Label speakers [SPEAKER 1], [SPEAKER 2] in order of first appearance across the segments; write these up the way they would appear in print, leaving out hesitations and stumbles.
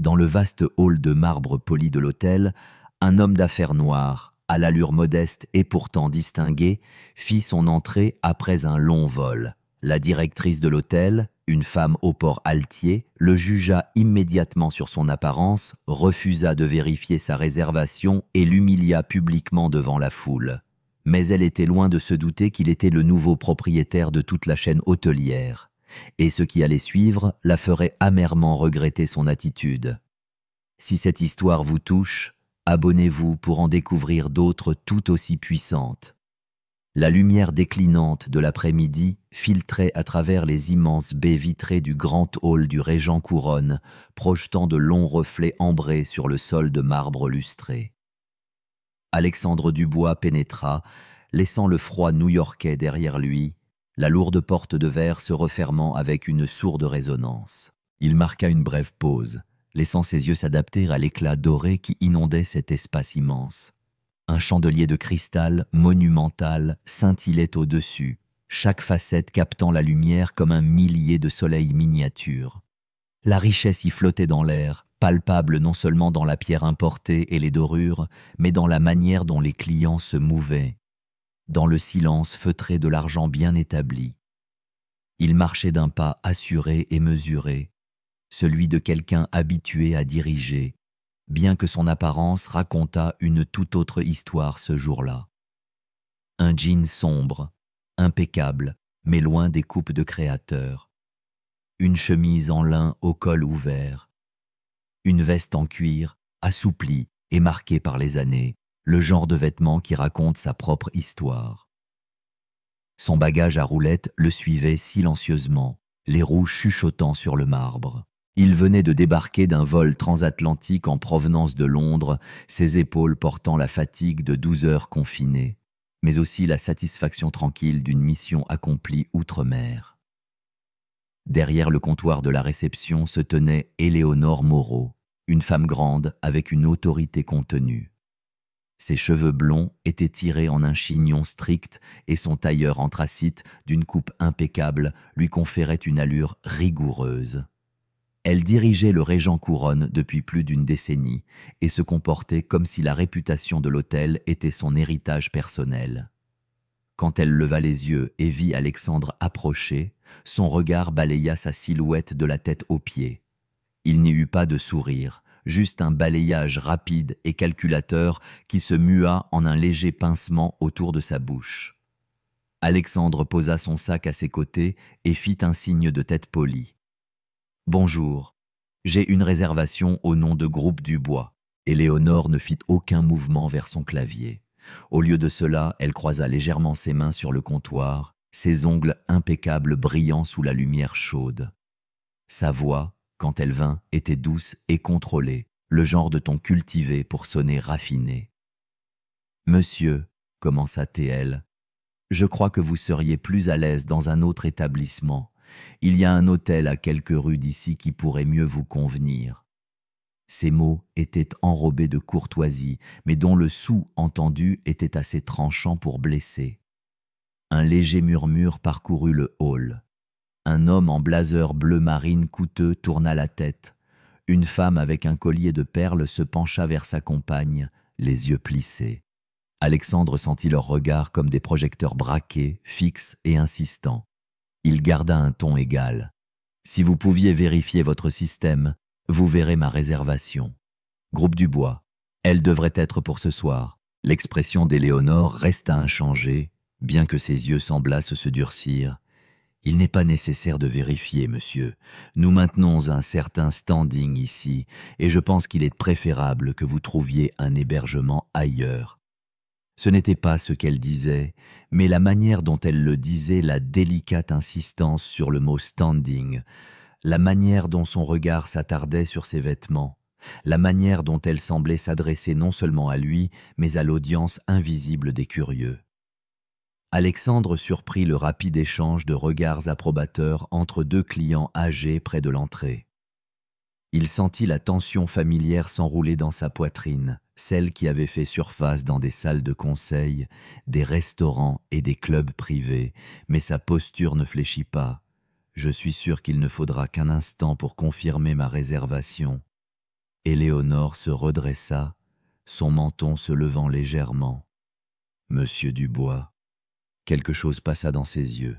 [SPEAKER 1] Dans le vaste hall de marbre poli de l'hôtel, un homme d'affaires noir, à l'allure modeste et pourtant distinguée, fit son entrée après un long vol. La directrice de l'hôtel, une femme au port altier, le jugea immédiatement sur son apparence, refusa de vérifier sa réservation et l'humilia publiquement devant la foule. Mais elle était loin de se douter qu'il était le nouveau propriétaire de toute la chaîne hôtelière. Et ce qui allait suivre la ferait amèrement regretter son attitude. Si cette histoire vous touche, abonnez-vous pour en découvrir d'autres tout aussi puissantes. La lumière déclinante de l'après-midi filtrait à travers les immenses baies vitrées du grand hall du Régent Couronne, projetant de longs reflets ambrés sur le sol de marbre lustré. Alexandre Dubois pénétra, laissant le froid new-yorkais derrière lui, la lourde porte de verre se refermant avec une sourde résonance. Il marqua une brève pause, laissant ses yeux s'adapter à l'éclat doré qui inondait cet espace immense. Un chandelier de cristal monumental scintillait au-dessus, chaque facette captant la lumière comme un millier de soleils miniatures. La richesse y flottait dans l'air, palpable non seulement dans la pierre importée et les dorures, mais dans la manière dont les clients se mouvaient, dans le silence feutré de l'argent bien établi. Il marchait d'un pas assuré et mesuré, celui de quelqu'un habitué à diriger, bien que son apparence racontât une toute autre histoire ce jour-là. Un jean sombre, impeccable, mais loin des coupes de créateur. Une chemise en lin au col ouvert. Une veste en cuir, assouplie et marquée par les années, le genre de vêtement qui raconte sa propre histoire. Son bagage à roulettes le suivait silencieusement, les roues chuchotant sur le marbre. Il venait de débarquer d'un vol transatlantique en provenance de Londres, ses épaules portant la fatigue de 12 heures confinées, mais aussi la satisfaction tranquille d'une mission accomplie outre-mer. Derrière le comptoir de la réception se tenait Éléonore Moreau, une femme grande avec une autorité contenue. Ses cheveux blonds étaient tirés en un chignon strict et son tailleur anthracite, d'une coupe impeccable, lui conférait une allure rigoureuse. Elle dirigeait le Régent Couronne depuis plus d'une décennie et se comportait comme si la réputation de l'hôtel était son héritage personnel. Quand elle leva les yeux et vit Alexandre approcher, son regard balaya sa silhouette de la tête aux pieds. Il n'y eut pas de sourire, juste un balayage rapide et calculateur qui se mua en un léger pincement autour de sa bouche. Alexandre posa son sac à ses côtés et fit un signe de tête polie. « Bonjour, j'ai une réservation au nom de Groupe Dubois. » Éléonore ne fit aucun mouvement vers son clavier. Au lieu de cela, elle croisa légèrement ses mains sur le comptoir, ses ongles impeccables brillant sous la lumière chaude. Sa voix, quand elle vint, était douce et contrôlée, le genre de ton cultivé pour sonner raffiné. « Monsieur, » commença-t-elle, « je crois que vous seriez plus à l'aise dans un autre établissement. Il y a un hôtel à quelques rues d'ici qui pourrait mieux vous convenir. » Ces mots étaient enrobés de courtoisie, mais dont le sous-entendu était assez tranchant pour blesser. Un léger murmure parcourut le hall. Un homme en blazer bleu marine coûteux tourna la tête. Une femme avec un collier de perles se pencha vers sa compagne, les yeux plissés. Alexandre sentit leurs regards comme des projecteurs braqués, fixes et insistants. Il garda un ton égal. « Si vous pouviez vérifier votre système, vous verrez ma réservation. Groupe Dubois, elle devrait être pour ce soir. » L'expression d'Éléonore resta inchangée, bien que ses yeux semblassent se durcir. « Il n'est pas nécessaire de vérifier, monsieur. Nous maintenons un certain standing ici, et je pense qu'il est préférable que vous trouviez un hébergement ailleurs. » Ce n'était pas ce qu'elle disait, mais la manière dont elle le disait, la délicate insistance sur le mot « standing », la manière dont son regard s'attardait sur ses vêtements, la manière dont elle semblait s'adresser non seulement à lui, mais à l'audience invisible des curieux. Alexandre surprit le rapide échange de regards approbateurs entre deux clients âgés près de l'entrée. Il sentit la tension familière s'enrouler dans sa poitrine, celle qui avait fait surface dans des salles de conseil, des restaurants et des clubs privés, mais sa posture ne fléchit pas. « Je suis sûr qu'il ne faudra qu'un instant pour confirmer ma réservation. » Éléonore se redressa, son menton se levant légèrement. Monsieur Dubois. Quelque chose passa dans ses yeux.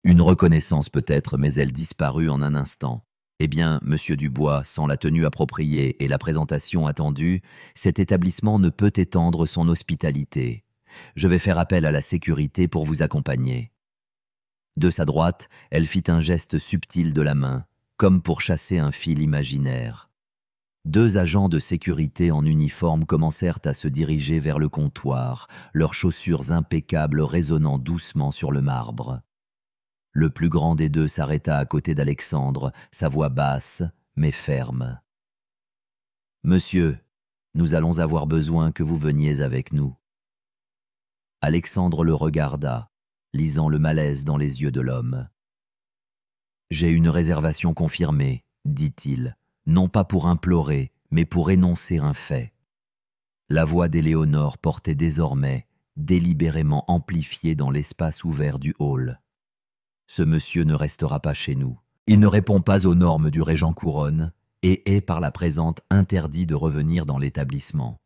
[SPEAKER 1] Une reconnaissance peut-être, mais elle disparut en un instant. Eh bien, Monsieur Dubois, sans la tenue appropriée et la présentation attendue, cet établissement ne peut étendre son hospitalité. Je vais faire appel à la sécurité pour vous accompagner. De sa droite, elle fit un geste subtil de la main, comme pour chasser un fil imaginaire. Deux agents de sécurité en uniforme commencèrent à se diriger vers le comptoir, leurs chaussures impeccables résonnant doucement sur le marbre. Le plus grand des deux s'arrêta à côté d'Alexandre, sa voix basse, mais ferme. « Monsieur, nous allons avoir besoin que vous veniez avec nous. » Alexandre le regarda, lisant le malaise dans les yeux de l'homme. « J'ai une réservation confirmée, » dit-il, non pas pour implorer, mais pour énoncer un fait. La voix d'Éléonore portait désormais, délibérément amplifiée dans l'espace ouvert du hall. Ce monsieur ne restera pas chez nous. Il ne répond pas aux normes du régent Couronne et est par la présente interdit de revenir dans l'établissement.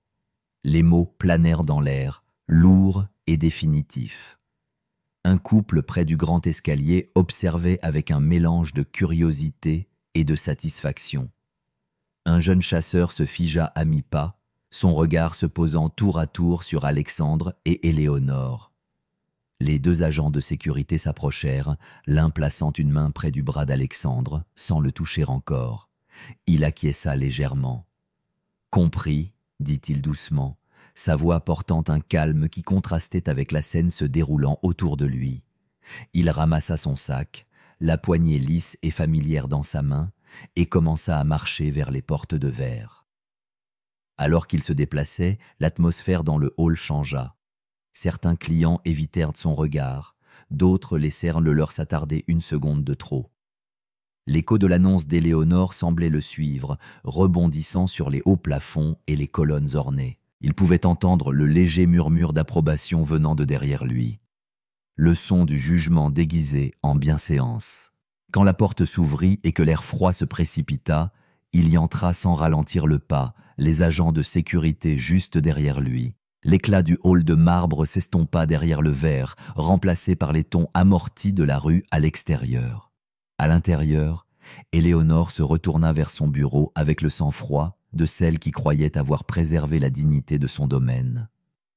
[SPEAKER 1] Les mots planèrent dans l'air, lourds et définitifs. Un couple près du grand escalier observait avec un mélange de curiosité et de satisfaction. Un jeune chasseur se figea à mi-pas, son regard se posant tour à tour sur Alexandre et Éléonore. Les deux agents de sécurité s'approchèrent, l'un plaçant une main près du bras d'Alexandre, sans le toucher encore. Il acquiesça légèrement. « Compris », dit-il doucement, sa voix portant un calme qui contrastait avec la scène se déroulant autour de lui. Il ramassa son sac, la poignée lisse et familière dans sa main, et commença à marcher vers les portes de verre. Alors qu'il se déplaçait, l'atmosphère dans le hall changea. Certains clients évitèrent son regard, d'autres laissèrent le leur s'attarder une seconde de trop. L'écho de l'annonce d'Éléonore semblait le suivre, rebondissant sur les hauts plafonds et les colonnes ornées. Il pouvait entendre le léger murmure d'approbation venant de derrière lui. Le son du jugement déguisé en bienséance. Quand la porte s'ouvrit et que l'air froid se précipita, il y entra sans ralentir le pas, les agents de sécurité juste derrière lui. L'éclat du hall de marbre s'estompa derrière le verre, remplacé par les tons amortis de la rue à l'extérieur. À l'intérieur, Éléonore se retourna vers son bureau avec le sang-froid de celle qui croyait avoir préservé la dignité de son domaine.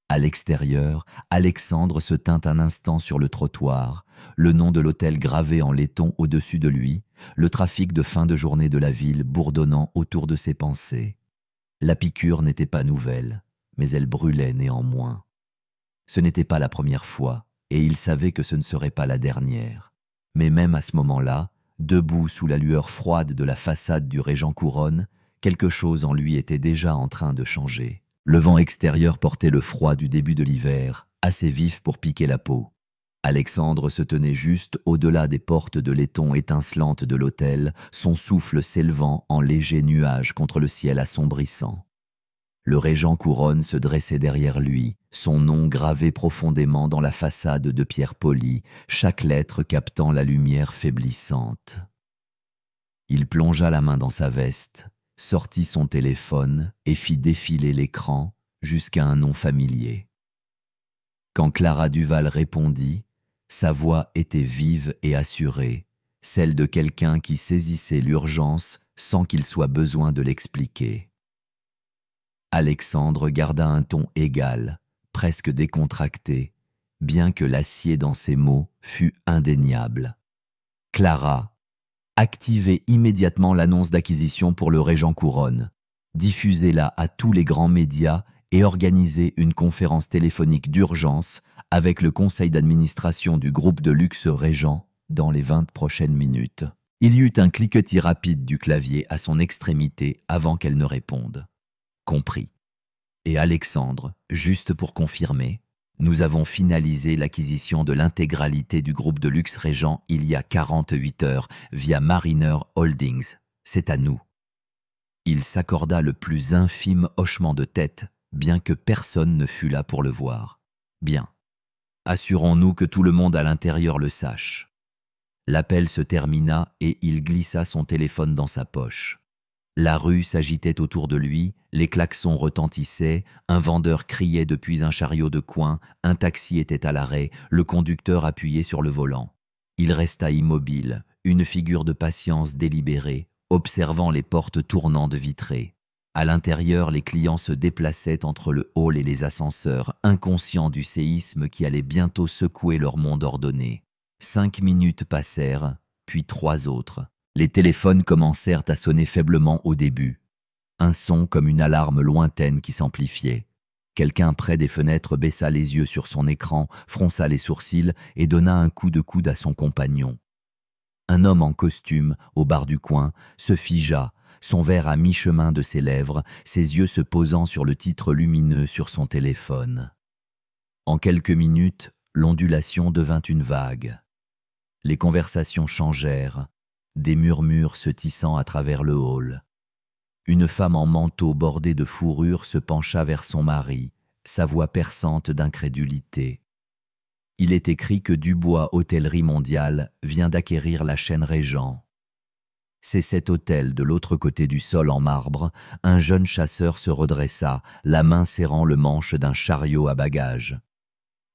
[SPEAKER 1] À l'extérieur, Alexandre se tint un instant sur le trottoir, le nom de l'hôtel gravé en laiton au-dessus de lui, le trafic de fin de journée de la ville bourdonnant autour de ses pensées. La piqûre n'était pas nouvelle, mais elle brûlait néanmoins. Ce n'était pas la première fois, et il savait que ce ne serait pas la dernière. Mais même à ce moment-là, debout sous la lueur froide de la façade du régent Couronne, quelque chose en lui était déjà en train de changer. Le vent extérieur portait le froid du début de l'hiver, assez vif pour piquer la peau. Alexandre se tenait juste au-delà des portes de laiton étincelantes de l'hôtel, son souffle s'élevant en léger nuage contre le ciel assombrissant. Le régent Couronne se dressait derrière lui, son nom gravé profondément dans la façade de pierre polie, chaque lettre captant la lumière faiblissante. Il plongea la main dans sa veste, sortit son téléphone et fit défiler l'écran jusqu'à un nom familier. Quand Clara Duval répondit, sa voix était vive et assurée, celle de quelqu'un qui saisissait l'urgence sans qu'il soit besoin de l'expliquer. Alexandre garda un ton égal, presque décontracté, bien que l'acier dans ses mots fût indéniable. « Clara, activez immédiatement l'annonce d'acquisition pour le régent Couronne. Diffusez-la à tous les grands médias et organisez une conférence téléphonique d'urgence avec le conseil d'administration du groupe de luxe Régent dans les 20 prochaines minutes. » Il y eut un cliquetis rapide du clavier à son extrémité avant qu'elle ne réponde. Compris. Et Alexandre, juste pour confirmer, nous avons finalisé l'acquisition de l'intégralité du groupe de luxe Régent il y a 48 heures via Mariner Holdings. C'est à nous. Il s'accorda le plus infime hochement de tête, bien que personne ne fût là pour le voir. Bien. Assurons-nous que tout le monde à l'intérieur le sache. L'appel se termina et il glissa son téléphone dans sa poche. La rue s'agitait autour de lui, les klaxons retentissaient, un vendeur criait depuis un chariot de coin, un taxi était à l'arrêt, le conducteur appuyé sur le volant. Il resta immobile, une figure de patience délibérée, observant les portes tournantes vitrées. À l'intérieur, les clients se déplaçaient entre le hall et les ascenseurs, inconscients du séisme qui allait bientôt secouer leur monde ordonné. 5 minutes passèrent, puis 3 autres. Les téléphones commencèrent à sonner faiblement au début. Un son comme une alarme lointaine qui s'amplifiait. Quelqu'un près des fenêtres baissa les yeux sur son écran, fronça les sourcils et donna un coup de coude à son compagnon. Un homme en costume, au bar du coin, se figea, son verre à mi-chemin de ses lèvres, ses yeux se posant sur le titre lumineux sur son téléphone. En quelques minutes, l'ondulation devint une vague. Les conversations changèrent, des murmures se tissant à travers le hall. Une femme en manteau bordé de fourrure se pencha vers son mari, sa voix perçante d'incrédulité. Il est écrit que Dubois Hôtellerie Mondiale vient d'acquérir la chaîne Régent. C'est cet hôtel de l'autre côté du sol en marbre, un jeune chasseur se redressa, la main serrant le manche d'un chariot à bagages.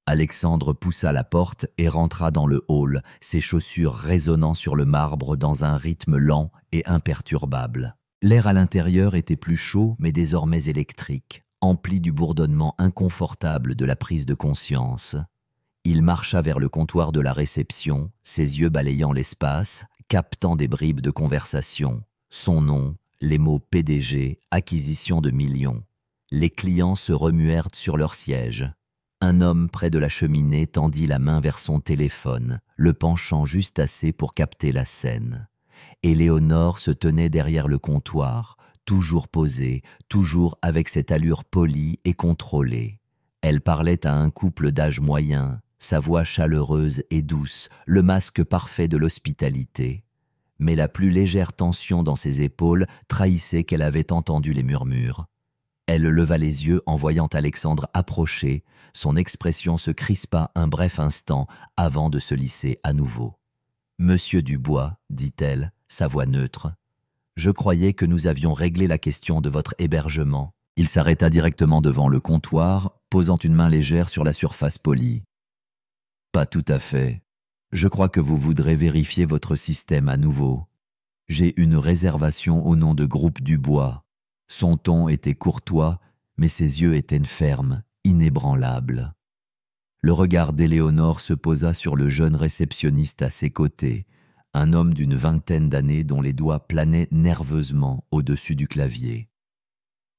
[SPEAKER 1] Alexandre poussa la porte et rentra dans le hall, ses chaussures résonnant sur le marbre dans un rythme lent et imperturbable. L'air à l'intérieur était plus chaud mais désormais électrique, empli du bourdonnement inconfortable de la prise de conscience. Il marcha vers le comptoir de la réception, ses yeux balayant l'espace, captant des bribes de conversation. Son nom, les mots PDG, acquisition de millions. Les clients se remuèrent sur leur siège. Un homme près de la cheminée tendit la main vers son téléphone, le penchant juste assez pour capter la scène. Éléonore se tenait derrière le comptoir, toujours posée, toujours avec cette allure polie et contrôlée. Elle parlait à un couple d'âge moyen, sa voix chaleureuse et douce, le masque parfait de l'hospitalité. Mais la plus légère tension dans ses épaules trahissait qu'elle avait entendu les murmures. Elle leva les yeux en voyant Alexandre approcher, son expression se crispa un bref instant avant de se lisser à nouveau. « Monsieur Dubois, dit-elle, sa voix neutre, je croyais que nous avions réglé la question de votre hébergement. » Il s'arrêta directement devant le comptoir, posant une main légère sur la surface polie. « Pas tout à fait. Je crois que vous voudrez vérifier votre système à nouveau. J'ai une réservation au nom de Groupe Dubois. » Son ton était courtois, mais ses yeux étaient fermes, inébranlables. Le regard d'Éléonore se posa sur le jeune réceptionniste à ses côtés, un homme d'une vingtaine d'années dont les doigts planaient nerveusement au-dessus du clavier.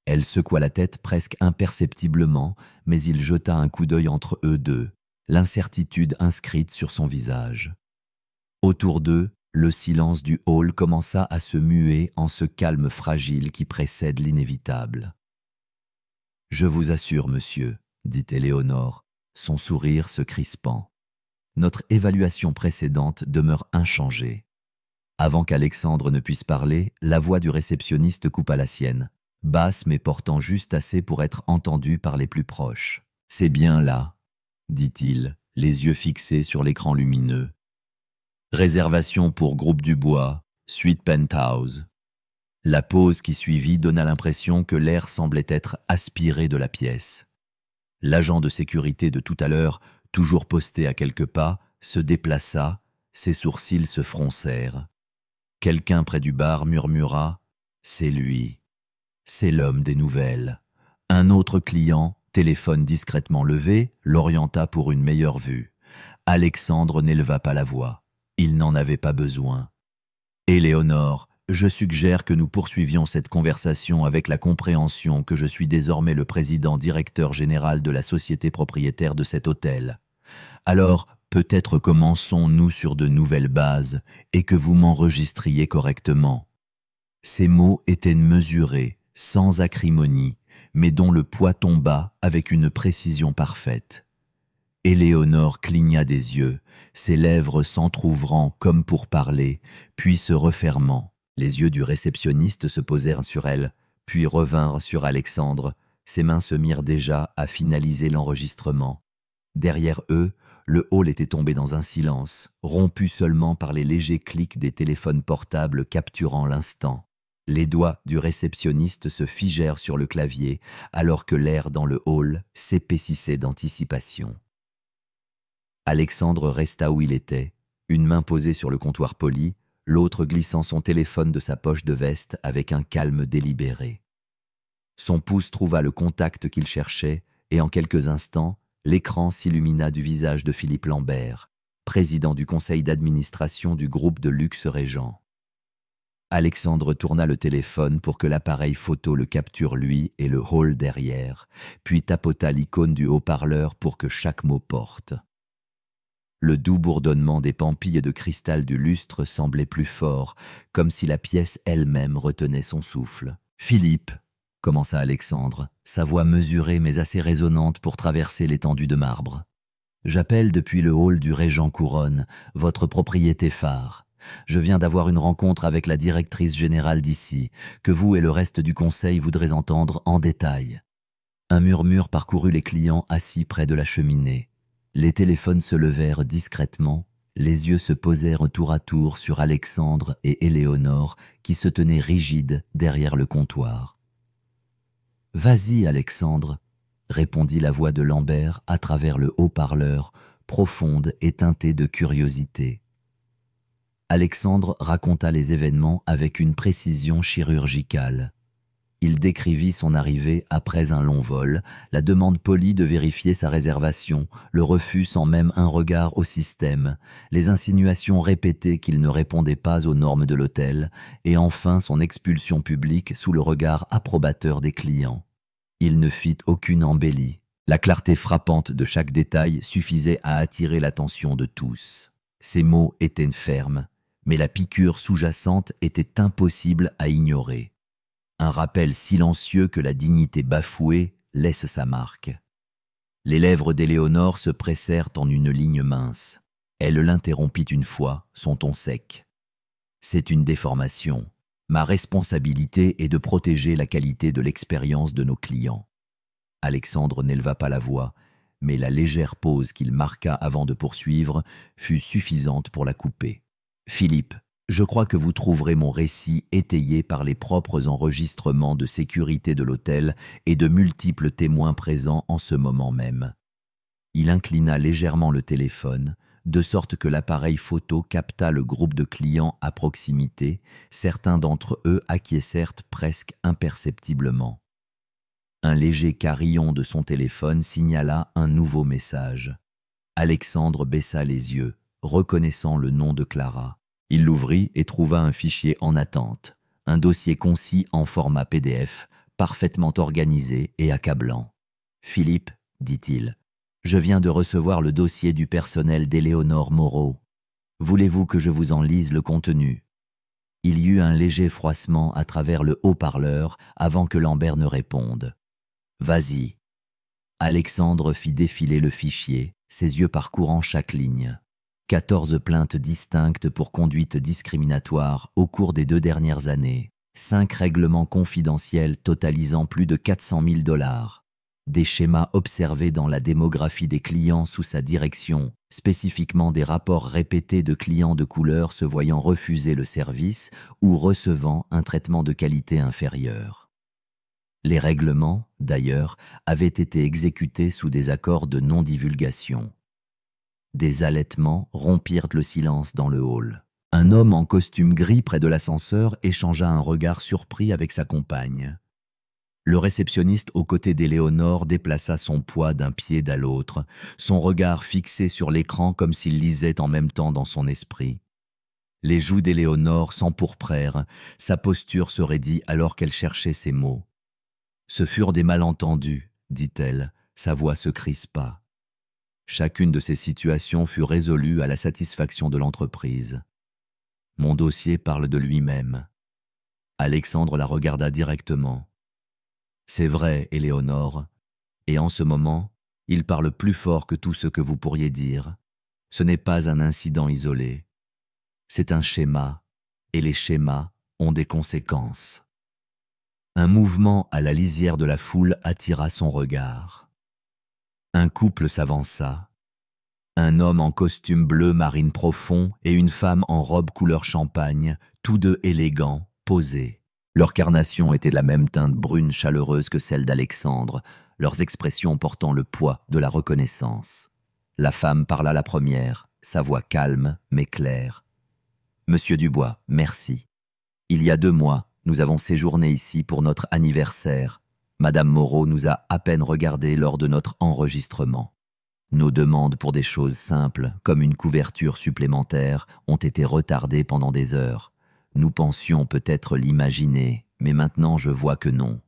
[SPEAKER 1] Elle secoua la tête presque imperceptiblement, mais il jeta un coup d'œil entre eux deux, l'incertitude inscrite sur son visage. Autour d'eux, le silence du hall commença à se muer en ce calme fragile qui précède l'inévitable. « Je vous assure, monsieur, dit Éléonore, son sourire se crispant. Notre évaluation précédente demeure inchangée. » Avant qu'Alexandre ne puisse parler, la voix du réceptionniste coupa la sienne, basse mais portant juste assez pour être entendue par les plus proches. « C'est bien là, » dit-il, les yeux fixés sur l'écran lumineux. Réservation pour Groupe Dubois, suite Penthouse. La pause qui suivit donna l'impression que l'air semblait être aspiré de la pièce. L'agent de sécurité de tout à l'heure, toujours posté à quelques pas, se déplaça, ses sourcils se froncèrent. Quelqu'un près du bar murmura « C'est lui, c'est l'homme des nouvelles ». Un autre client, téléphone discrètement levé, l'orienta pour une meilleure vue. Alexandre n'éleva pas la voix. Il n'en avait pas besoin. « Éléonore, je suggère que nous poursuivions cette conversation avec la compréhension que je suis désormais le président directeur général de la société propriétaire de cet hôtel. Alors, peut-être commençons-nous sur de nouvelles bases et que vous m'enregistriez correctement. » Ces mots étaient mesurés, sans acrimonie, mais dont le poids tomba avec une précision parfaite. Éléonore cligna des yeux, ses lèvres s'entr'ouvrant comme pour parler, puis se refermant. Les yeux du réceptionniste se posèrent sur elle, puis revinrent sur Alexandre. Ses mains se mirent déjà à finaliser l'enregistrement. Derrière eux, le hall était tombé dans un silence, rompu seulement par les légers clics des téléphones portables capturant l'instant. Les doigts du réceptionniste se figèrent sur le clavier alors que l'air dans le hall s'épaississait d'anticipation. Alexandre resta où il était, une main posée sur le comptoir poli, l'autre glissant son téléphone de sa poche de veste avec un calme délibéré. Son pouce trouva le contact qu'il cherchait et en quelques instants, l'écran s'illumina du visage de Philippe Lambert, président du conseil d'administration du groupe de luxe Régent. Alexandre tourna le téléphone pour que l'appareil photo le capture lui et le hall derrière, puis tapota l'icône du haut-parleur pour que chaque mot porte. Le doux bourdonnement des pampilles de cristal du lustre semblait plus fort, comme si la pièce elle-même retenait son souffle. « Philippe !» commença Alexandre, sa voix mesurée mais assez résonnante pour traverser l'étendue de marbre. « J'appelle depuis le hall du Régent Couronne, votre propriété phare. Je viens d'avoir une rencontre avec la directrice générale d'ici, que vous et le reste du conseil voudrez entendre en détail. » Un murmure parcourut les clients assis près de la cheminée. Les téléphones se levèrent discrètement, les yeux se posèrent tour à tour sur Alexandre et Éléonore qui se tenaient rigides derrière le comptoir. « Vas-y, Alexandre !» répondit la voix de Lambert à travers le haut-parleur, profonde et teintée de curiosité. Alexandre raconta les événements avec une précision chirurgicale. Il décrivit son arrivée après un long vol, la demande polie de vérifier sa réservation, le refus sans même un regard au système, les insinuations répétées qu'il ne répondait pas aux normes de l'hôtel, et enfin son expulsion publique sous le regard approbateur des clients. Il ne fit aucune embellie. La clarté frappante de chaque détail suffisait à attirer l'attention de tous. Ses mots étaient fermes, mais la piqûre sous-jacente était impossible à ignorer. Un rappel silencieux que la dignité bafouée laisse sa marque. Les lèvres d'Éléonore se pressèrent en une ligne mince. Elle l'interrompit une fois, son ton sec. « C'est une déformation. Ma responsabilité est de protéger la qualité de l'expérience de nos clients. » Alexandre n'éleva pas la voix, mais la légère pause qu'il marqua avant de poursuivre fut suffisante pour la couper. « Philippe, je crois que vous trouverez mon récit étayé par les propres enregistrements de sécurité de l'hôtel et de multiples témoins présents en ce moment même. » Il inclina légèrement le téléphone, de sorte que l'appareil photo capta le groupe de clients à proximité, certains d'entre eux acquiescèrent presque imperceptiblement. Un léger carillon de son téléphone signala un nouveau message. Alexandre baissa les yeux, reconnaissant le nom de Clara. Il l'ouvrit et trouva un fichier en attente, un dossier concis en format PDF, parfaitement organisé et accablant. « Philippe, dit-il, je viens de recevoir le dossier du personnel d'Éléonore Moreau. Voulez-vous que je vous en lise le contenu ?» Il y eut un léger froissement à travers le haut-parleur avant que Lambert ne réponde. « Vas-y. » Alexandre fit défiler le fichier, ses yeux parcourant chaque ligne. 14 plaintes distinctes pour conduite discriminatoire au cours des 2 dernières années, 5 règlements confidentiels totalisant plus de 400 000 $, des schémas observés dans la démographie des clients sous sa direction, spécifiquement des rapports répétés de clients de couleur se voyant refuser le service ou recevant un traitement de qualité inférieur. Les règlements, d'ailleurs, avaient été exécutés sous des accords de non-divulgation. Des halètements rompirent le silence dans le hall. Un homme en costume gris près de l'ascenseur échangea un regard surpris avec sa compagne. Le réceptionniste aux côtés d'Éléonore déplaça son poids d'un pied à l'autre, son regard fixé sur l'écran comme s'il lisait en même temps dans son esprit. Les joues d'Éléonore s'empourprèrent, sa posture se raidit alors qu'elle cherchait ses mots. « Ce furent des malentendus, dit-elle, sa voix se crispa. Chacune de ces situations fut résolue à la satisfaction de l'entreprise. Mon dossier parle de lui-même. » Alexandre la regarda directement. « C'est vrai, Éléonore, et en ce moment, il parle plus fort que tout ce que vous pourriez dire. Ce n'est pas un incident isolé. C'est un schéma, et les schémas ont des conséquences. » Un mouvement à la lisière de la foule attira son regard. Un couple s'avança. Un homme en costume bleu marine profond et une femme en robe couleur champagne, tous deux élégants, posés. Leurs carnations étaient de la même teinte brune chaleureuse que celle d'Alexandre, leurs expressions portant le poids de la reconnaissance. La femme parla la première, sa voix calme mais claire. « Monsieur Dubois, merci. Il y a 2 mois, nous avons séjourné ici pour notre anniversaire. Madame Moreau nous a à peine regardés lors de notre enregistrement. Nos demandes pour des choses simples, comme une couverture supplémentaire, ont été retardées pendant des heures. Nous pensions peut-être l'imaginer, mais maintenant je vois que non. »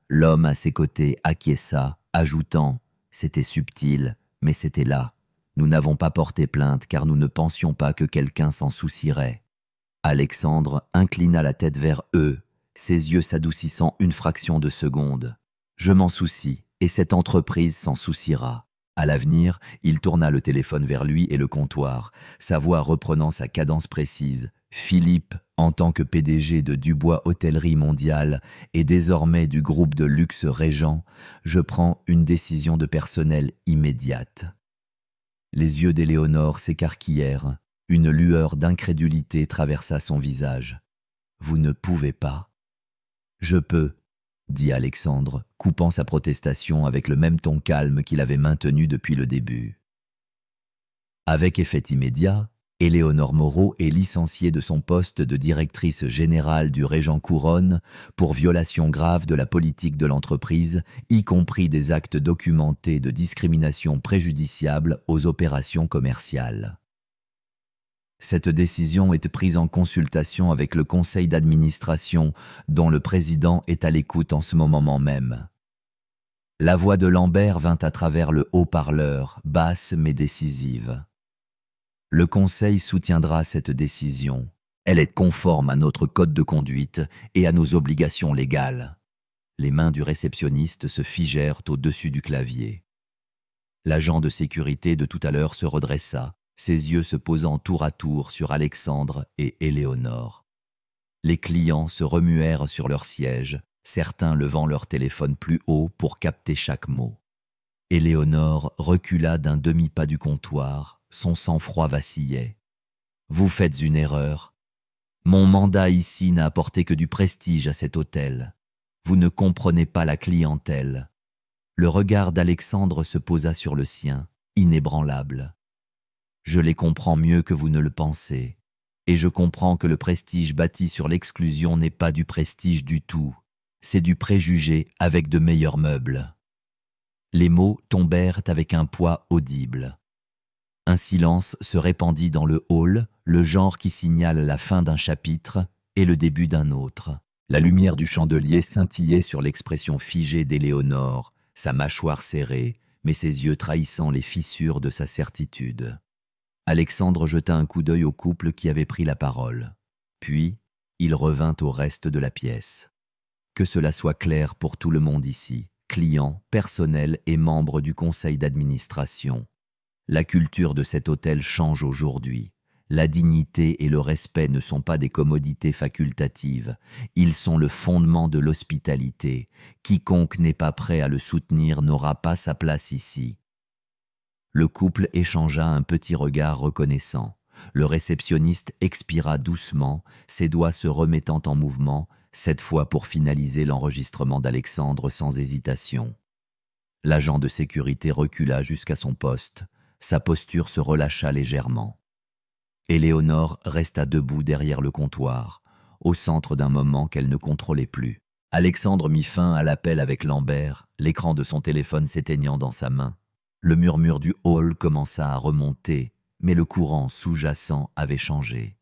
[SPEAKER 1] L'homme à ses côtés acquiesça, ajoutant « C'était subtil, mais c'était là. Nous n'avons pas porté plainte car nous ne pensions pas que quelqu'un s'en soucierait. » Alexandre inclina la tête vers eux, ses yeux s'adoucissant une fraction de seconde. « Je m'en soucie, et cette entreprise s'en souciera. » À l'avenir, il tourna le téléphone vers lui et le comptoir, sa voix reprenant sa cadence précise. « Philippe, en tant que PDG de Dubois Hôtellerie Mondiale et désormais du groupe de luxe Régent, je prends une décision de personnel immédiate. » Les yeux d'Éléonore s'écarquillèrent, une lueur d'incrédulité traversa son visage. « Vous ne pouvez pas. »« Je peux, » dit Alexandre, coupant sa protestation avec le même ton calme qu'il avait maintenu depuis le début. Avec effet immédiat, Éléonore Moreau est licenciée de son poste de directrice générale du Régent Couronne pour violation grave de la politique de l'entreprise, y compris des actes documentés de discrimination préjudiciable aux opérations commerciales. Cette décision est prise en consultation avec le conseil d'administration dont le président est à l'écoute en ce moment même. La voix de Lambert vint à travers le haut-parleur, basse mais décisive. Le conseil soutiendra cette décision. Elle est conforme à notre code de conduite et à nos obligations légales. Les mains du réceptionniste se figèrent au-dessus du clavier. L'agent de sécurité de tout à l'heure se redressa, ses yeux se posant tour à tour sur Alexandre et Éléonore. Les clients se remuèrent sur leurs sièges, certains levant leur téléphone plus haut pour capter chaque mot. Éléonore recula d'un demi-pas du comptoir, son sang-froid vacillait. « Vous faites une erreur. Mon mandat ici n'a apporté que du prestige à cet hôtel. Vous ne comprenez pas la clientèle. » Le regard d'Alexandre se posa sur le sien, inébranlable. « Je les comprends mieux que vous ne le pensez. Et je comprends que le prestige bâti sur l'exclusion n'est pas du prestige du tout. C'est du préjugé avec de meilleurs meubles. » Les mots tombèrent avec un poids audible. Un silence se répandit dans le hall, le genre qui signale la fin d'un chapitre et le début d'un autre. La lumière du chandelier scintillait sur l'expression figée d'Éléonore, sa mâchoire serrée, mais ses yeux trahissant les fissures de sa certitude. Alexandre jeta un coup d'œil au couple qui avait pris la parole. Puis, il revint au reste de la pièce. Que cela soit clair pour tout le monde ici, clients, personnel et membres du conseil d'administration. La culture de cet hôtel change aujourd'hui. La dignité et le respect ne sont pas des commodités facultatives. Ils sont le fondement de l'hospitalité. Quiconque n'est pas prêt à le soutenir n'aura pas sa place ici. Le couple échangea un petit regard reconnaissant. Le réceptionniste expira doucement, ses doigts se remettant en mouvement, cette fois pour finaliser l'enregistrement d'Alexandre sans hésitation. L'agent de sécurité recula jusqu'à son poste. Sa posture se relâcha légèrement. Éléonore resta debout derrière le comptoir, au centre d'un moment qu'elle ne contrôlait plus. Alexandre mit fin à l'appel avec Lambert, l'écran de son téléphone s'éteignant dans sa main. Le murmure du hall commença à remonter, mais le courant sous-jacent avait changé.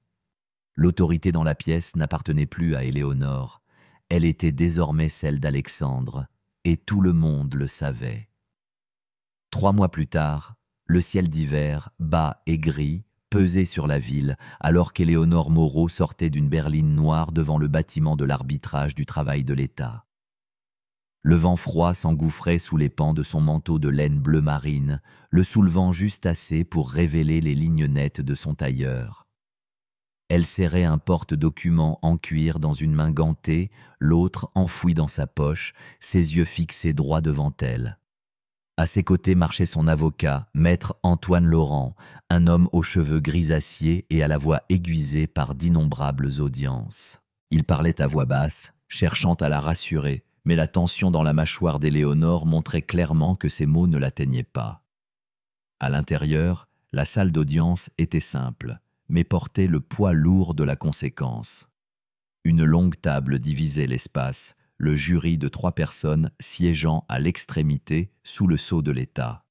[SPEAKER 1] L'autorité dans la pièce n'appartenait plus à Éléonore, elle était désormais celle d'Alexandre, et tout le monde le savait. 3 mois plus tard, le ciel d'hiver, bas et gris, pesait sur la ville, alors qu'Éléonore Moreau sortait d'une berline noire devant le bâtiment de l'arbitrage du travail de l'État. Le vent froid s'engouffrait sous les pans de son manteau de laine bleu marine, le soulevant juste assez pour révéler les lignes nettes de son tailleur. Elle serrait un porte-document en cuir dans une main gantée, l'autre enfoui dans sa poche, ses yeux fixés droit devant elle. À ses côtés marchait son avocat, maître Antoine Laurent, un homme aux cheveux grisaciers et à la voix aiguisée par d'innombrables audiences. Il parlait à voix basse, cherchant à la rassurer, mais la tension dans la mâchoire d'Éléonore montrait clairement que ces mots ne l'atteignaient pas. À l'intérieur, la salle d'audience était simple, mais portait le poids lourd de la conséquence. Une longue table divisait l'espace, le jury de 3 personnes siégeant à l'extrémité sous le sceau de l'État.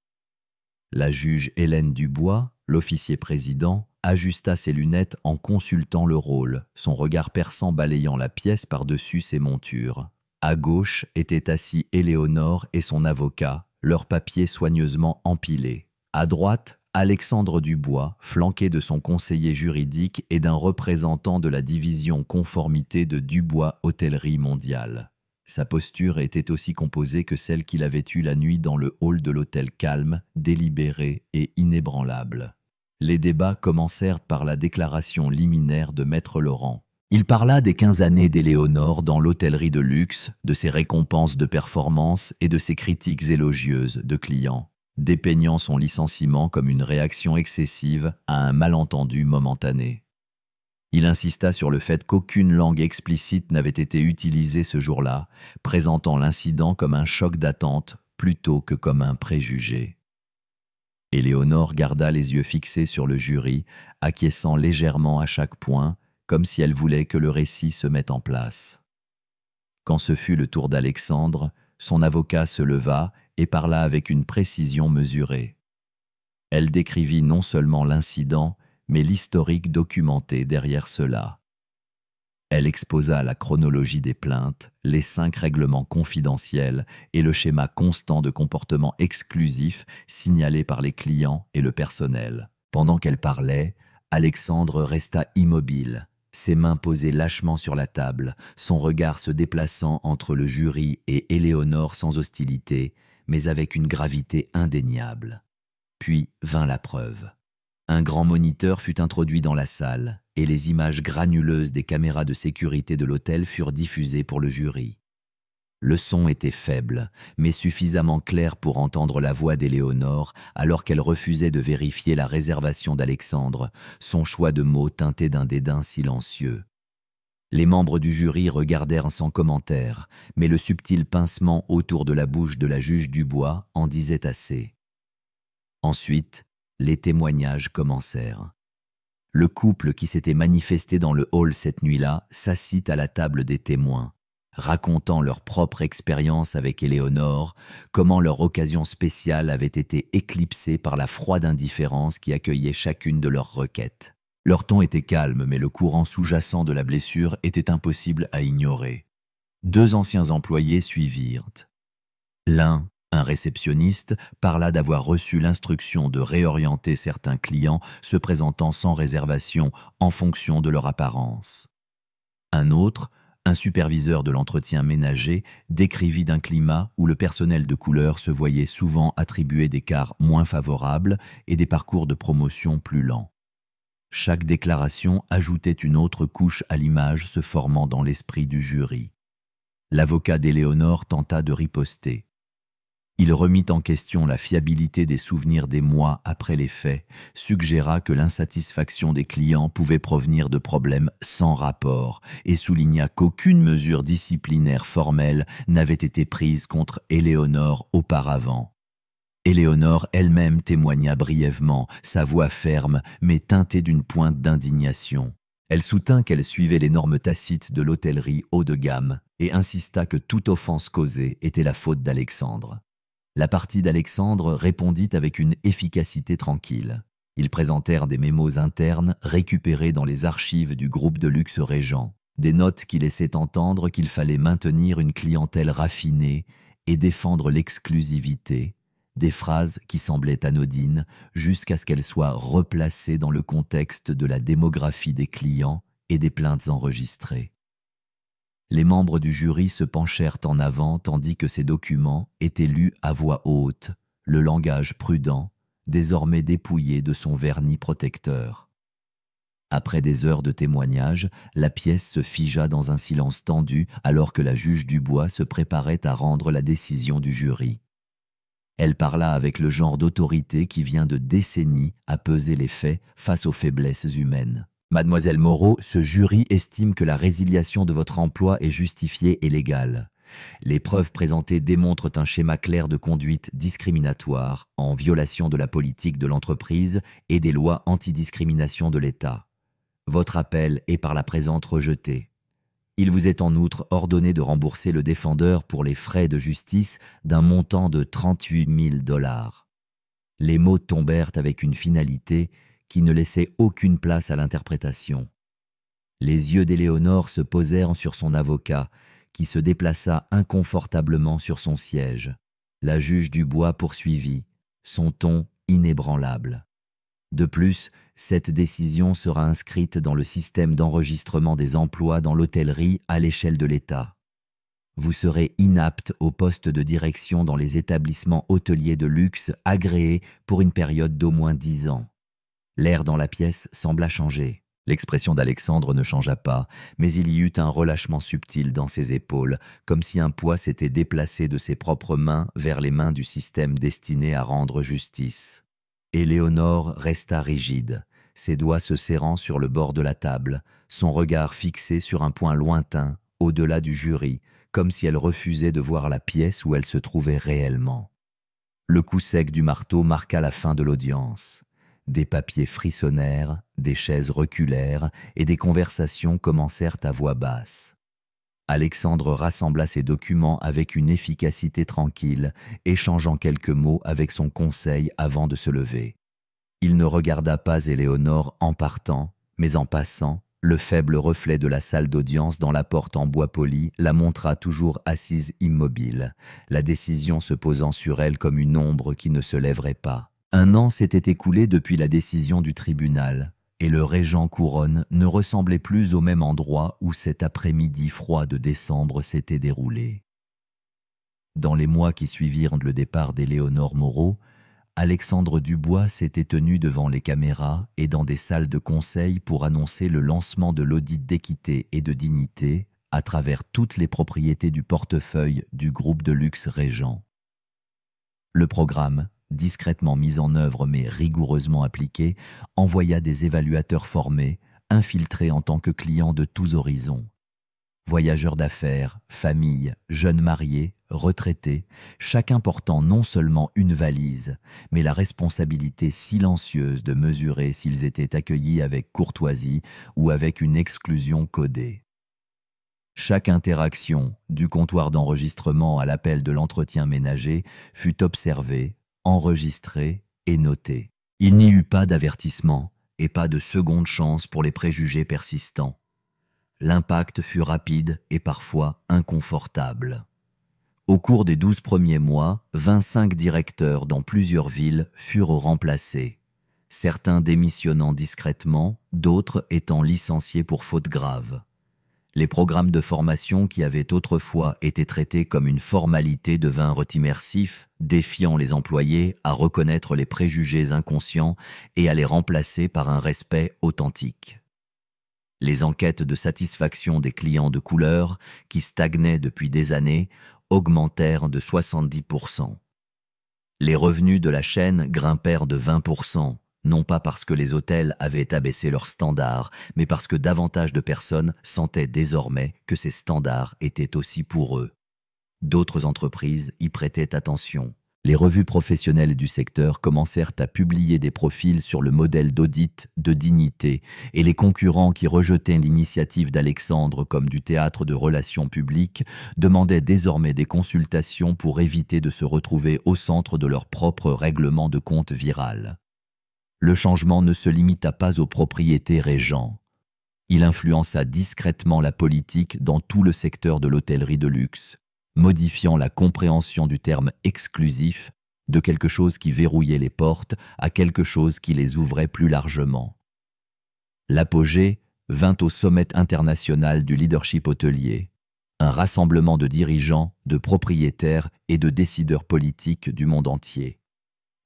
[SPEAKER 1] La juge Hélène Dubois, l'officier président, ajusta ses lunettes en consultant le rôle, son regard perçant balayant la pièce par-dessus ses montures. À gauche étaient assis Éléonore et son avocat, leurs papiers soigneusement empilés. À droite, Alexandre Dubois, flanqué de son conseiller juridique et d'un représentant de la division conformité de Dubois Hôtellerie Mondiale. Sa posture était aussi composée que celle qu'il avait eue la nuit dans le hall de l'hôtel calme, délibéré et inébranlable. Les débats commencèrent par la déclaration liminaire de Maître Laurent. Il parla des 15 années d'Éléonore dans l'hôtellerie de luxe, de ses récompenses de performance et de ses critiques élogieuses de clients, dépeignant son licenciement comme une réaction excessive à un malentendu momentané. Il insista sur le fait qu'aucune langue explicite n'avait été utilisée ce jour-là, présentant l'incident comme un choc d'attente plutôt que comme un préjugé. Éléonore garda les yeux fixés sur le jury, acquiesçant légèrement à chaque point, comme si elle voulait que le récit se mette en place. Quand ce fut le tour d'Alexandre, son avocat se leva et parla avec une précision mesurée. Elle décrivit non seulement l'incident, mais l'historique documenté derrière cela. Elle exposa la chronologie des plaintes, les 5 règlements confidentiels et le schéma constant de comportement exclusif signalé par les clients et le personnel. Pendant qu'elle parlait, Alexandre resta immobile, ses mains posées lâchement sur la table, son regard se déplaçant entre le jury et Éléonore sans hostilité, mais avec une gravité indéniable. Puis vint la preuve. Un grand moniteur fut introduit dans la salle et les images granuleuses des caméras de sécurité de l'hôtel furent diffusées pour le jury. Le son était faible, mais suffisamment clair pour entendre la voix d'Éléonore alors qu'elle refusait de vérifier la réservation d'Alexandre, son choix de mots teinté d'un dédain silencieux. Les membres du jury regardèrent sans commentaire, mais le subtil pincement autour de la bouche de la juge Dubois en disait assez. Ensuite, les témoignages commencèrent. Le couple qui s'était manifesté dans le hall cette nuit-là s'assit à la table des témoins, racontant leur propre expérience avec Éléonore, comment leur occasion spéciale avait été éclipsée par la froide indifférence qui accueillait chacune de leurs requêtes. Leur ton était calme, mais le courant sous-jacent de la blessure était impossible à ignorer. 2 anciens employés suivirent. L'un, un réceptionniste, parla d'avoir reçu l'instruction de réorienter certains clients se présentant sans réservation en fonction de leur apparence. Un autre, un superviseur de l'entretien ménager, décrivit d'un climat où le personnel de couleur se voyait souvent attribuer des quarts moins favorables et des parcours de promotion plus lents. Chaque déclaration ajoutait une autre couche à l'image se formant dans l'esprit du jury. L'avocat d'Éléonore tenta de riposter. Il remit en question la fiabilité des souvenirs des mois après les faits, suggéra que l'insatisfaction des clients pouvait provenir de problèmes sans rapport et souligna qu'aucune mesure disciplinaire formelle n'avait été prise contre Éléonore auparavant. Éléonore elle-même témoigna brièvement, sa voix ferme mais teintée d'une pointe d'indignation. Elle soutint qu'elle suivait les normes tacites de l'hôtellerie haut de gamme et insista que toute offense causée était la faute d'Alexandre. La partie d'Alexandre répondit avec une efficacité tranquille. Ils présentèrent des mémos internes récupérés dans les archives du groupe de luxe Régent, des notes qui laissaient entendre qu'il fallait maintenir une clientèle raffinée et défendre l'exclusivité, des phrases qui semblaient anodines jusqu'à ce qu'elles soient replacées dans le contexte de la démographie des clients et des plaintes enregistrées. Les membres du jury se penchèrent en avant tandis que ces documents étaient lus à voix haute, le langage prudent, désormais dépouillé de son vernis protecteur. Après des heures de témoignage, la pièce se figea dans un silence tendu alors que la juge Dubois se préparait à rendre la décision du jury. Elle parla avec le genre d'autorité qui vient de décennies à peser les faits face aux faiblesses humaines. Mademoiselle Moreau, ce jury estime que la résiliation de votre emploi est justifiée et légale. Les preuves présentées démontrent un schéma clair de conduite discriminatoire en violation de la politique de l'entreprise et des lois antidiscrimination de l'État. Votre appel est par la présente rejeté. Il vous est en outre ordonné de rembourser le défendeur pour les frais de justice d'un montant de 38 000 $. Les mots tombèrent avec une finalité qui ne laissait aucune place à l'interprétation. Les yeux d'Éléonore se posèrent sur son avocat, qui se déplaça inconfortablement sur son siège. La juge Dubois poursuivit, son ton inébranlable. De plus, cette décision sera inscrite dans le système d'enregistrement des emplois dans l'hôtellerie à l'échelle de l'État. Vous serez inapte au poste de direction dans les établissements hôteliers de luxe agréés pour une période d'au moins 10 ans. L'air dans la pièce sembla changer. L'expression d'Alexandre ne changea pas, mais il y eut un relâchement subtil dans ses épaules, comme si un poids s'était déplacé de ses propres mains vers les mains du système destiné à rendre justice. Éléonore resta rigide, ses doigts se serrant sur le bord de la table, son regard fixé sur un point lointain, au-delà du jury, comme si elle refusait de voir la pièce où elle se trouvait réellement. Le coup sec du marteau marqua la fin de l'audience. Des papiers frissonnèrent, des chaises reculèrent et des conversations commencèrent à voix basse. Alexandre rassembla ses documents avec une efficacité tranquille, échangeant quelques mots avec son conseil avant de se lever. Il ne regarda pas Éléonore en partant, mais en passant, le faible reflet de la salle d'audience dans la porte en bois poli la montra toujours assise immobile, la décision se posant sur elle comme une ombre qui ne se lèverait pas. 1 an s'était écoulé depuis la décision du tribunal, et le régent Couronne ne ressemblait plus au même endroit où cet après-midi froid de décembre s'était déroulé. Dans les mois qui suivirent le départ d'Éléonore Moreau, Alexandre Dubois s'était tenu devant les caméras et dans des salles de conseil pour annoncer le lancement de l'audit d'équité et de dignité à travers toutes les propriétés du portefeuille du groupe de luxe Régent. Le programme, discrètement mis en œuvre mais rigoureusement appliqué, envoya des évaluateurs formés, infiltrés en tant que clients de tous horizons. Voyageurs d'affaires, familles, jeunes mariés, retraités, chacun portant non seulement une valise, mais la responsabilité silencieuse de mesurer s'ils étaient accueillis avec courtoisie ou avec une exclusion codée. Chaque interaction, du comptoir d'enregistrement à l'appel de l'entretien ménager, fut observée, enregistrée et notée. Il n'y eut pas d'avertissement et pas de seconde chance pour les préjugés persistants. L'impact fut rapide et parfois inconfortable. Au cours des 12 premiers mois, 25 directeurs dans plusieurs villes furent remplacés, certains démissionnant discrètement, d'autres étant licenciés pour faute grave. Les programmes de formation qui avaient autrefois été traités comme une formalité devinrent immersifs, défiant les employés à reconnaître les préjugés inconscients et à les remplacer par un respect authentique. Les enquêtes de satisfaction des clients de couleur, qui stagnaient depuis des années, augmentèrent de 70%. Les revenus de la chaîne grimpèrent de 20%, non pas parce que les hôtels avaient abaissé leurs standards, mais parce que davantage de personnes sentaient désormais que ces standards étaient aussi pour eux. D'autres entreprises y prêtaient attention. Les revues professionnelles du secteur commencèrent à publier des profils sur le modèle d'audit de dignité et les concurrents qui rejetaient l'initiative d'Alexandre comme du théâtre de relations publiques demandaient désormais des consultations pour éviter de se retrouver au centre de leur propre règlement de compte viral. Le changement ne se limita pas aux propriétés Régent. Il influença discrètement la politique dans tout le secteur de l'hôtellerie de luxe, modifiant la compréhension du terme exclusif de quelque chose qui verrouillait les portes à quelque chose qui les ouvrait plus largement. L'apogée vint au sommet international du leadership hôtelier, un rassemblement de dirigeants, de propriétaires et de décideurs politiques du monde entier.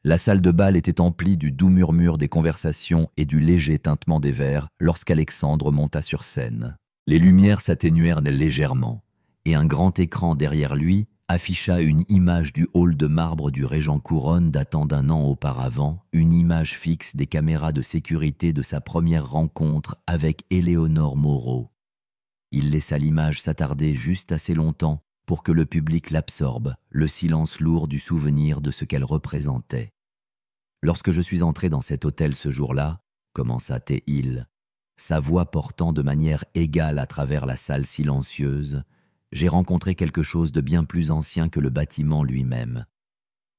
[SPEAKER 1] La salle de bal était emplie du doux murmure des conversations et du léger tintement des verres lorsqu'Alexandre monta sur scène. Les lumières s'atténuèrent légèrement, et un grand écran derrière lui, afficha une image du hall de marbre du Régent Couronne datant d'1 an auparavant, une image fixe des caméras de sécurité de sa première rencontre avec Éléonore Moreau. Il laissa l'image s'attarder juste assez longtemps pour que le public l'absorbe, le silence lourd du souvenir de ce qu'elle représentait. Lorsque je suis entré dans cet hôtel ce jour-là, commença Théil, sa voix portant de manière égale à travers la salle silencieuse, j'ai rencontré quelque chose de bien plus ancien que le bâtiment lui-même.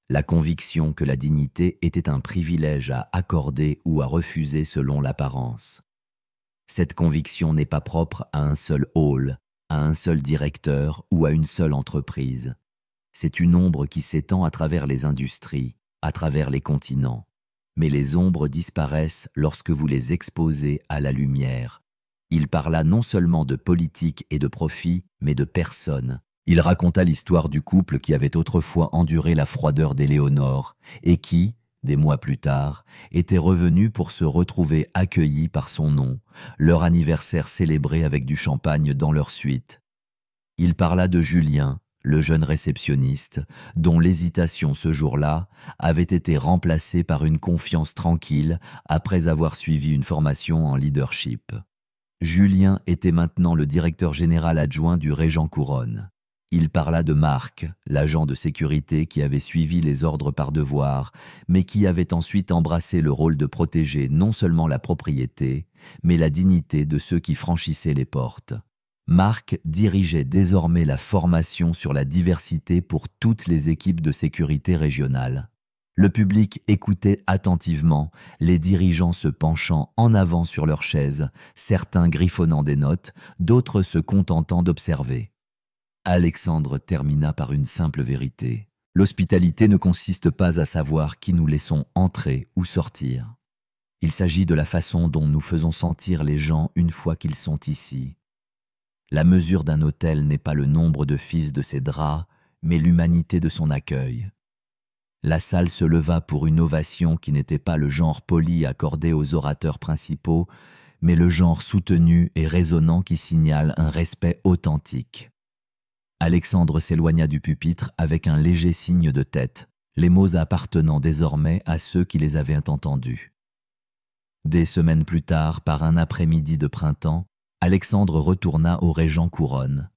[SPEAKER 1] La conviction que la dignité était un privilège à accorder ou à refuser selon l'apparence. Cette conviction n'est pas propre à un seul hall, à un seul directeur ou à une seule entreprise. C'est une ombre qui s'étend à travers les industries, à travers les continents. Mais les ombres disparaissent lorsque vous les exposez à la lumière. Il parla non seulement de politique et de profit, mais de personnes. Il raconta l'histoire du couple qui avait autrefois enduré la froideur d'Éléonore et qui, des mois plus tard, était revenu pour se retrouver accueillis par son nom, leur anniversaire célébré avec du champagne dans leur suite. Il parla de Julien, le jeune réceptionniste, dont l'hésitation ce jour-là avait été remplacée par une confiance tranquille après avoir suivi une formation en leadership. Julien était maintenant le directeur général adjoint du Régent Couronne. Il parla de Marc, l'agent de sécurité qui avait suivi les ordres par devoir, mais qui avait ensuite embrassé le rôle de protéger non seulement la propriété, mais la dignité de ceux qui franchissaient les portes. Marc dirigeait désormais la formation sur la diversité pour toutes les équipes de sécurité régionales. Le public écoutait attentivement, les dirigeants se penchant en avant sur leurs chaises, certains griffonnant des notes, d'autres se contentant d'observer. Alexandre termina par une simple vérité. L'hospitalité ne consiste pas à savoir qui nous laissons entrer ou sortir. Il s'agit de la façon dont nous faisons sentir les gens une fois qu'ils sont ici. La mesure d'un hôtel n'est pas le nombre de fils de ses draps, mais l'humanité de son accueil. La salle se leva pour une ovation qui n'était pas le genre poli accordé aux orateurs principaux, mais le genre soutenu et résonnant qui signale un respect authentique. Alexandre s'éloigna du pupitre avec un léger signe de tête, les mots appartenant désormais à ceux qui les avaient entendus. Des semaines plus tard, par un après-midi de printemps, Alexandre retourna au Régent Couronne.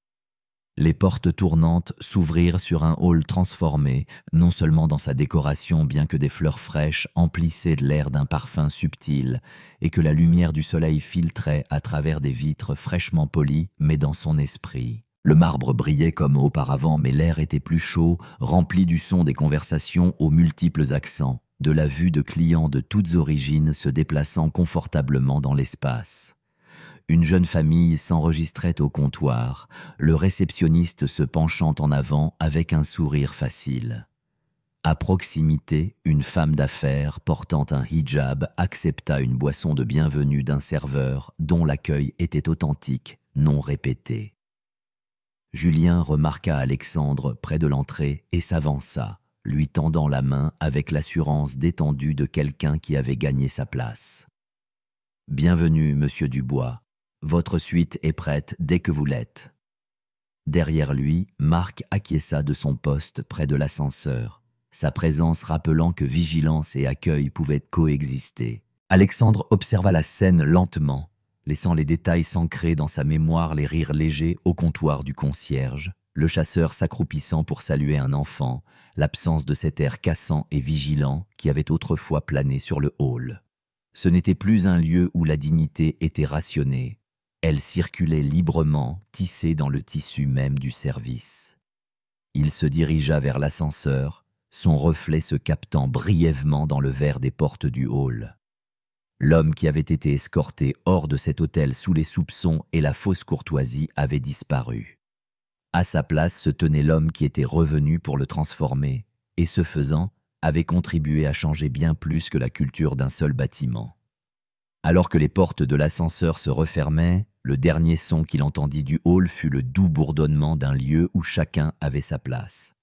[SPEAKER 1] Les portes tournantes s'ouvrirent sur un hall transformé, non seulement dans sa décoration bien que des fleurs fraîches emplissaient l'air d'un parfum subtil et que la lumière du soleil filtrait à travers des vitres fraîchement polies, mais dans son esprit. Le marbre brillait comme auparavant, mais l'air était plus chaud, rempli du son des conversations aux multiples accents, de la vue de clients de toutes origines se déplaçant confortablement dans l'espace. Une jeune famille s'enregistrait au comptoir, le réceptionniste se penchant en avant avec un sourire facile. À proximité, une femme d'affaires portant un hijab accepta une boisson de bienvenue d'un serveur dont l'accueil était authentique, non répété. Julien remarqua Alexandre près de l'entrée et s'avança, lui tendant la main avec l'assurance détendue de quelqu'un qui avait gagné sa place. « Bienvenue, monsieur Dubois. Votre suite est prête dès que vous l'êtes. » Derrière lui, Marc acquiesça de son poste près de l'ascenseur, sa présence rappelant que vigilance et accueil pouvaient coexister. Alexandre observa la scène lentement, laissant les détails s'ancrer dans sa mémoire, les rires légers au comptoir du concierge, le chasseur s'accroupissant pour saluer un enfant, l'absence de cet air cassant et vigilant qui avait autrefois plané sur le hall. Ce n'était plus un lieu où la dignité était rationnée. Elle circulait librement, tissée dans le tissu même du service. Il se dirigea vers l'ascenseur, son reflet se captant brièvement dans le verre des portes du hall. L'homme qui avait été escorté hors de cet hôtel sous les soupçons et la fausse courtoisie avait disparu. À sa place se tenait l'homme qui était revenu pour le transformer, et ce faisant, avait contribué à changer bien plus que la culture d'un seul bâtiment. Alors que les portes de l'ascenseur se refermaient, le dernier son qu'il entendit du hall fut le doux bourdonnement d'un lieu où chacun avait sa place.